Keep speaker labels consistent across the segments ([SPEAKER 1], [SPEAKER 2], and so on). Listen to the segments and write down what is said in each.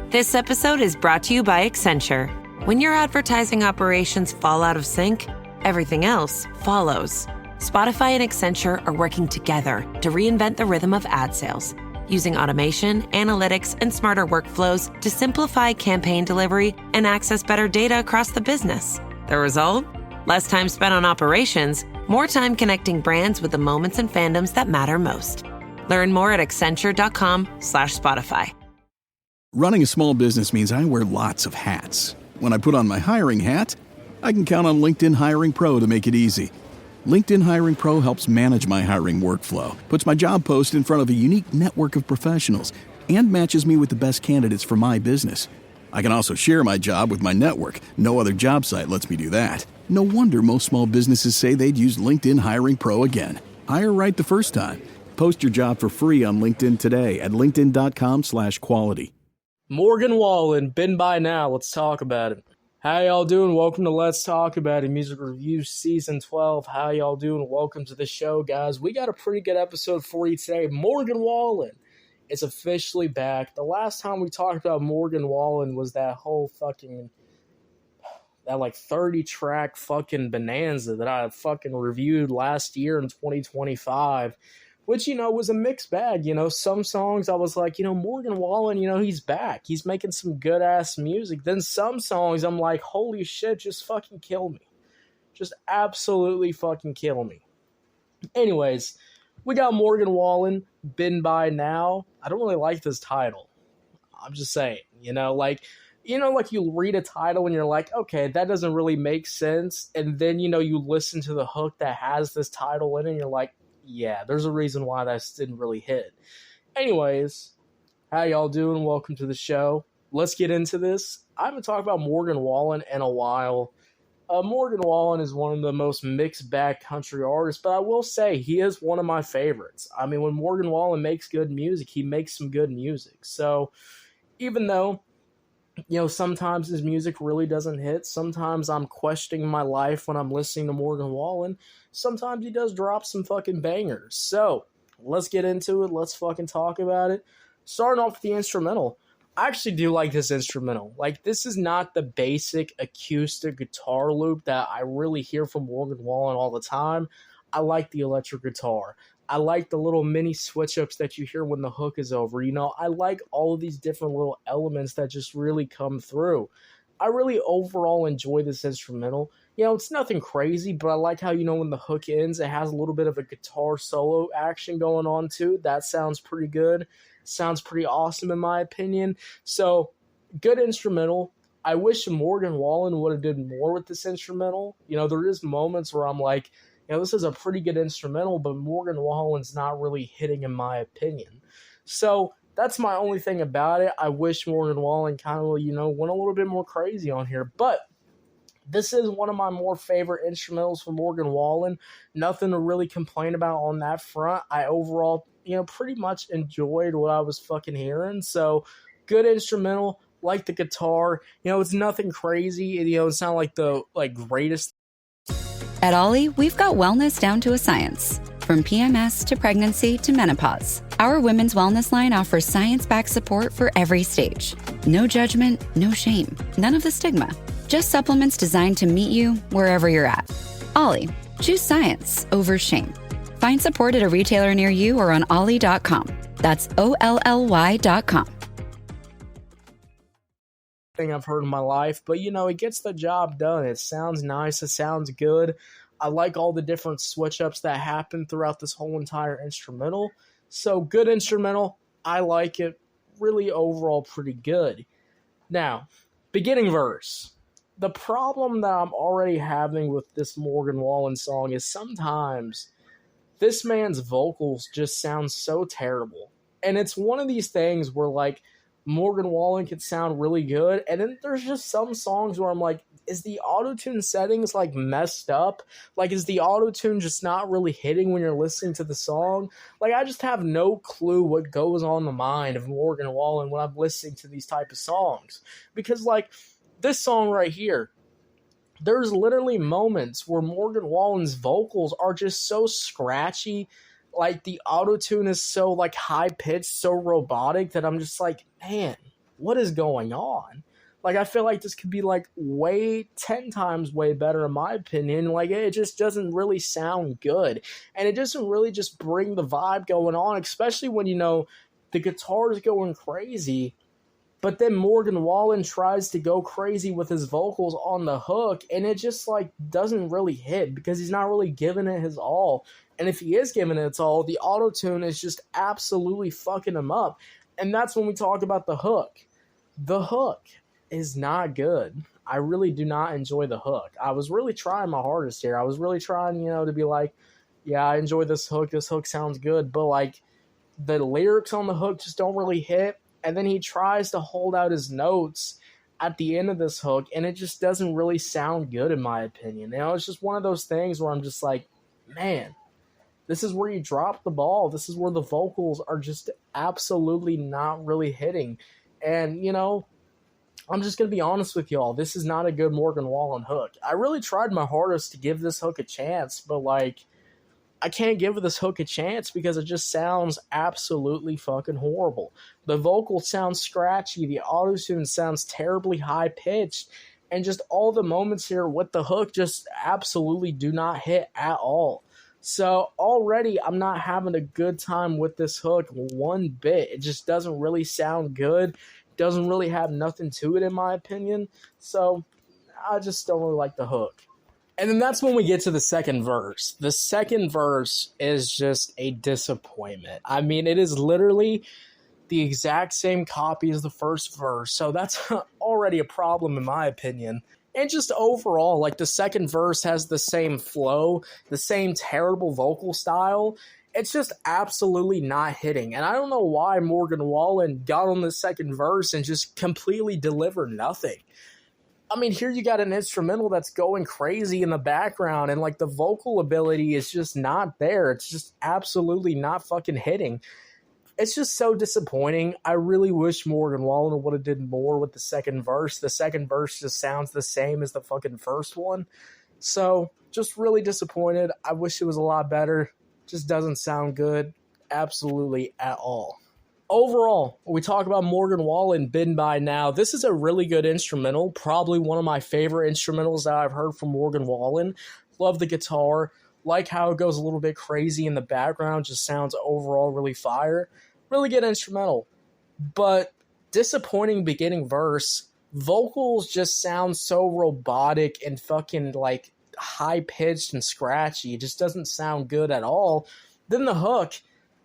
[SPEAKER 1] This episode is brought to you by Accenture. When your advertising operations fall out of sync, everything else follows. Spotify and Accenture are working together to reinvent the rhythm of ad sales, using automation, analytics, and smarter workflows to simplify campaign delivery and access better data across the business. The result? Less time spent on operations, more time connecting brands with the moments and fandoms that matter most. Learn more at accenture.com/Spotify.
[SPEAKER 2] Running a small business means I wear lots of hats. When I put on my hiring hat, I can count on LinkedIn Hiring Pro to make it easy. LinkedIn Hiring Pro helps manage my hiring workflow, puts my job post in front of a unique network of professionals, and matches me with the best candidates for my business. I can also share my job with my network. No other job site lets me do that. No wonder most small businesses say they'd use LinkedIn Hiring Pro again. Hire right the first time. Post your job for free on LinkedIn today at linkedin.com/quality.
[SPEAKER 3] Morgan Wallen, Been By Now. Let's talk about it. How y'all doing? Welcome to Let's Talk About It, Music Reviews Season 12. How y'all doing? Welcome to the show, guys. We got a pretty good episode for you today. Morgan Wallen is officially back. The last time we talked about Morgan Wallen was that whole fucking, that like 30-track fucking bonanza that I fucking reviewed last year in 2025. Which, was a mixed bag. Some songs I was like, Morgan Wallen, he's back. He's making some good-ass music. Then some songs I'm like, holy shit, just fucking kill me. Just absolutely fucking kill me. Anyways, we got Morgan Wallen, Been By Now. I don't really like this title. I'm just saying, like you read a title and you're like, okay, that doesn't really make sense. And then, you listen to the hook that has this title in it and you're like, yeah, there's a reason why that didn't really hit. Anyways, how y'all doing? Welcome to the show. Let's get into this. I haven't talked about Morgan Wallen in a while. Morgan Wallen is one of the most mixed bag country artists, but I will say he is one of my favorites. I mean, when Morgan Wallen makes good music, he makes some good music. So even though, sometimes his music really doesn't hit, sometimes I'm questioning my life when I'm listening to Morgan Wallen, sometimes he does drop some fucking bangers. So let's get into it. Let's fucking talk about it. Starting off with the instrumental. I actually do like this instrumental. Like, this is not the basic acoustic guitar loop that I really hear from Morgan Wallen all the time. I like the electric guitar. I like the little mini switch-ups that you hear when the hook is over. I like all of these different little elements that just really come through. I really overall enjoy this instrumental. It's nothing crazy, but I like how, when the hook ends, it has a little bit of a guitar solo action going on too. That sounds pretty good. Sounds pretty awesome in my opinion. So, good instrumental. I wish Morgan Wallen would have did more with this instrumental. There is moments where I'm like, this is a pretty good instrumental, but Morgan Wallen's not really hitting in my opinion. So that's my only thing about it. I wish Morgan Wallen kind of, went a little bit more crazy on here. But this is one of my more favorite instrumentals from Morgan Wallen. Nothing to really complain about on that front. I overall, pretty much enjoyed what I was fucking hearing. So good instrumental, like the guitar. It's nothing crazy. It's not like the greatest.
[SPEAKER 4] At Ollie, we've got wellness down to a science. From PMS to pregnancy to menopause, our women's wellness line offers science-backed support for every stage. No judgment, no shame, none of the stigma. Just supplements designed to meet you wherever you're at. Ollie, choose science over shame. Find support at a retailer near you or on ollie.com. That's OLLY.com.
[SPEAKER 3] Thing I've heard in my life, but it gets the job done. It sounds nice, it sounds good. I like all the different switch ups that happen throughout this whole entire instrumental. So good instrumental, I like it. Really overall pretty good. Now, beginning verse. The problem that I'm already having with this Morgan Wallen song is sometimes this man's vocals just sound so terrible. And it's one of these things where Morgan Wallen can sound really good, and then there's just some songs where I'm like, is the auto-tune settings messed up? Is the auto-tune just not really hitting when you're listening to the song? I just have no clue what goes on the mind of Morgan Wallen when I'm listening to these type of songs. Because this song right here, there's literally moments where Morgan Wallen's vocals are just so scratchy. The auto-tune is so high-pitched, so robotic that I'm just like, man, what is going on? Like, I feel like this could be like way 10 times way better in my opinion. Like, it just doesn't really sound good. And it doesn't really just bring the vibe going on, especially when, you know, the guitar is going crazy. But then Morgan Wallen tries to go crazy with his vocals on the hook, and it just, like, doesn't really hit because he's not really giving it his all. And if he is giving it its all, the auto-tune is just absolutely fucking him up. And that's when we talk about the hook. The hook is not good. I really do not enjoy the hook. I was really trying my hardest here. I was really trying, you know, to be like, yeah, I enjoy this hook. This hook sounds good. But, like, the lyrics on the hook just don't really hit. And then he tries to hold out his notes at the end of this hook, and it just doesn't really sound good in my opinion. You know, it's just one of those things where I'm just like, man, this is where you drop the ball. This is where the vocals are just absolutely not really hitting. And, you know, I'm just going to be honest with y'all. This is not a good Morgan Wallen hook. I really tried my hardest to give this hook a chance, but, like, I can't give this hook a chance because it just sounds absolutely fucking horrible. The vocal sounds scratchy, the auto-tune sounds terribly high-pitched, and just all the moments here with the hook just absolutely do not hit at all. So already I'm not having a good time with this hook one bit. It just doesn't really sound good. Doesn't really have nothing to it in my opinion. So I just don't really like the hook. And then that's when we get to the second verse. The second verse is just a disappointment. I mean, it is literally the exact same copy as the first verse. So that's already a problem in my opinion. And just overall, like, the second verse has the same flow, the same terrible vocal style. It's just absolutely not hitting. And I don't know why Morgan Wallen got on the second verse and just completely delivered nothing. I mean, here you got an instrumental that's going crazy in the background, and, like, the vocal ability is just not there. It's just absolutely not fucking hitting. It's just so disappointing. I really wish Morgan Wallen would have did more with the second verse. The second verse just sounds the same as the fucking first one. So, just really disappointed. I wish it was a lot better. Just doesn't sound good. Absolutely at all. Overall, we talk about Morgan Wallen, Been By Now. This is a really good instrumental, probably one of my favorite instrumentals that I've heard from Morgan Wallen. Love the guitar, like how it goes a little bit crazy in the background, just sounds overall really fire. Really good instrumental, but disappointing beginning verse. Vocals just sound so robotic and fucking, like, high-pitched and scratchy. It just doesn't sound good at all. Then the hook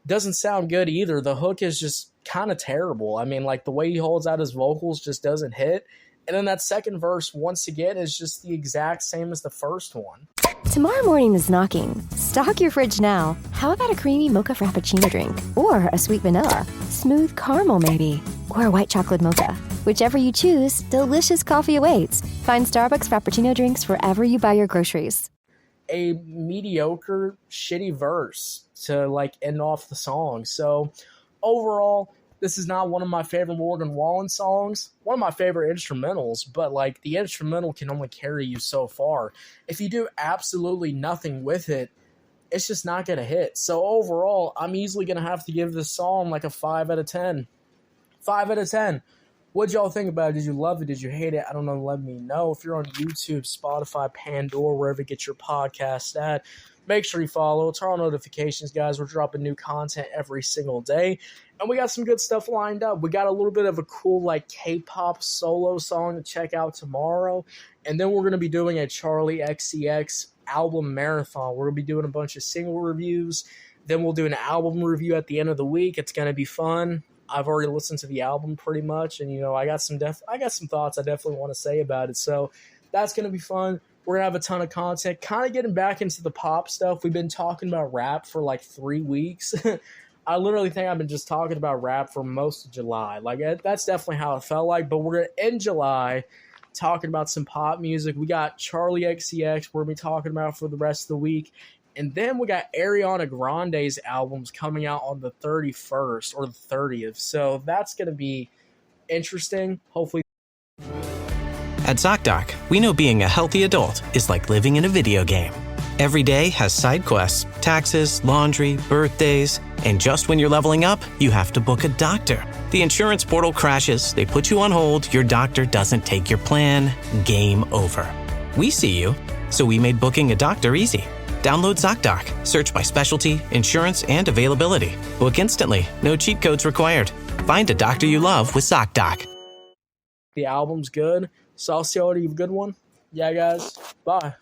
[SPEAKER 3] doesn't sound good either. The hook is just kind of terrible. I mean, like, the way he holds out his vocals just doesn't hit. And then that second verse, once again, is just the exact same as the first one.
[SPEAKER 5] Tomorrow morning is knocking. Stock your fridge now. How about a creamy mocha frappuccino drink? Or a sweet vanilla? Smooth caramel, maybe? Or a white chocolate mocha? Whichever you choose, delicious coffee awaits. Find Starbucks Frappuccino drinks wherever you buy your groceries.
[SPEAKER 3] A mediocre, shitty verse to, like, end off the song. So overall, this is not one of my favorite Morgan Wallen songs. One of my favorite instrumentals, but, like, the instrumental can only carry you so far. If you do absolutely nothing with it, it's just not going to hit. So overall, I'm easily going to have to give this song like a 5 out of 10. 5 out of 10. What'd y'all think about it? Did you love it? Did you hate it? I don't know. Let me know. If you're on YouTube, Spotify, Pandora, wherever you get your podcast at, make sure you follow. Turn on notifications, guys. We're dropping new content every single day. And we got some good stuff lined up. We got a little bit of a cool, like, K-pop solo song to check out tomorrow. And then we're going to be doing a Charlie XCX album marathon. We're going to be doing a bunch of single reviews. Then we'll do an album review at the end of the week. It's going to be fun. I've already listened to the album pretty much, and, you know, I got some thoughts I definitely want to say about it. So that's going to be fun. We're going to have a ton of content, kind of getting back into the pop stuff. We've been talking about rap for like 3 weeks. I literally think I've been just talking about rap for most of July. Like, that's definitely how it felt like, but we're going to end July talking about some pop music. We got Charlie XCX we're going to be talking about for the rest of the week. And then we got Ariana Grande's albums coming out on the 31st or the 30th. So that's going to be interesting. Hopefully.
[SPEAKER 6] At ZocDoc, we know being a healthy adult is like living in a video game. Every day has side quests, taxes, laundry, birthdays, and just when you're leveling up, you have to book a doctor. The insurance portal crashes, they put you on hold, your doctor doesn't take your plan, game over. We see you, so we made booking a doctor easy. Download ZocDoc, search by specialty, insurance, and availability. Book instantly, no cheat codes required. Find a doctor you love with ZocDoc.
[SPEAKER 3] The album's good. Saucier, you have a good one? Yeah, guys. Bye.